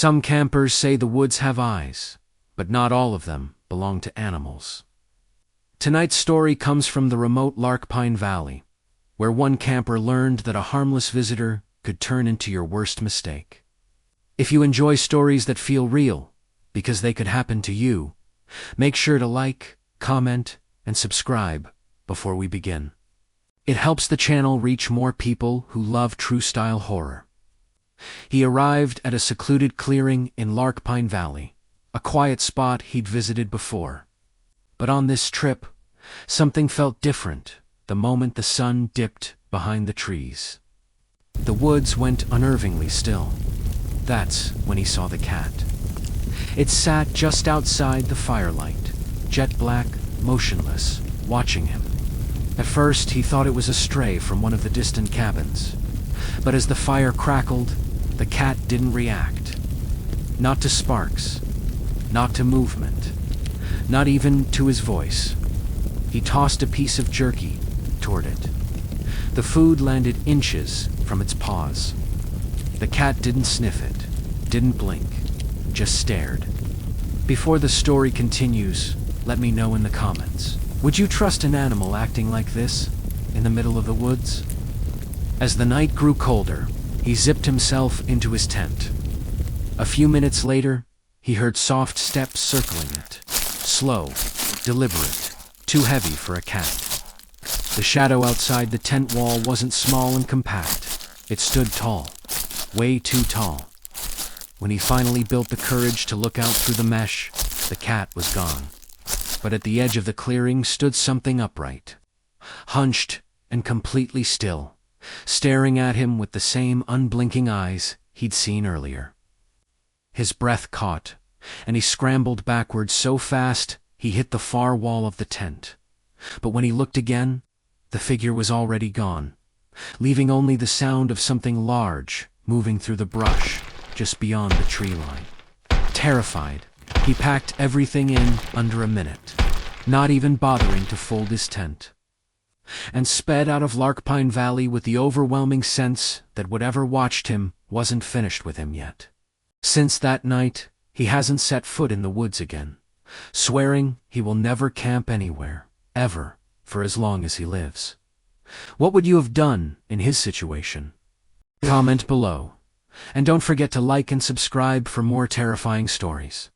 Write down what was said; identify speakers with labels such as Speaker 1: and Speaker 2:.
Speaker 1: Some campers say the woods have eyes, but not all of them belong to animals. Tonight's story comes from the remote Larkpine Valley, where one camper learned that a harmless visitor could turn into your worst mistake. If you enjoy stories that feel real, because they could happen to you, make sure to like, comment, and subscribe before we begin. It helps the channel reach more people who love true-style horror. He arrived at a secluded clearing in Larkpine Valley, a quiet spot he'd visited before. But on this trip, something felt different the moment the sun dipped behind the trees. The woods went unnervingly still. That's when he saw the cat. It sat just outside the firelight, jet black, motionless, watching him. At first, he thought it was a stray from one of the distant cabins. But as the fire crackled, the cat didn't react. Not to sparks, not to movement, not even to his voice. He tossed a piece of jerky toward it. The food landed inches from its paws. The cat didn't sniff it, didn't blink, just stared. Before the story continues, let me know in the comments. Would you trust an animal acting like this, in the middle of the woods? As the night grew colder, he zipped himself into his tent. A few minutes later, he heard soft steps circling it. Slow, deliberate, too heavy for a cat. The shadow outside the tent wall wasn't small and compact. It stood tall, way too tall. When he finally built the courage to look out through the mesh, the cat was gone. But at the edge of the clearing stood something upright, hunched and completely still, staring at him with the same unblinking eyes he'd seen earlier. His breath caught, and he scrambled backwards so fast he hit the far wall of the tent. But when he looked again, the figure was already gone, leaving only the sound of something large moving through the brush just beyond the tree line. Terrified, he packed everything in under a minute, not even bothering to fold his tent, and sped out of Larkpine Valley with the overwhelming sense that whatever watched him wasn't finished with him yet. Since that night, he hasn't set foot in the woods again, swearing he will never camp anywhere, ever, for as long as he lives. What would you have done in his situation? Comment below, and don't forget to like and subscribe for more terrifying stories.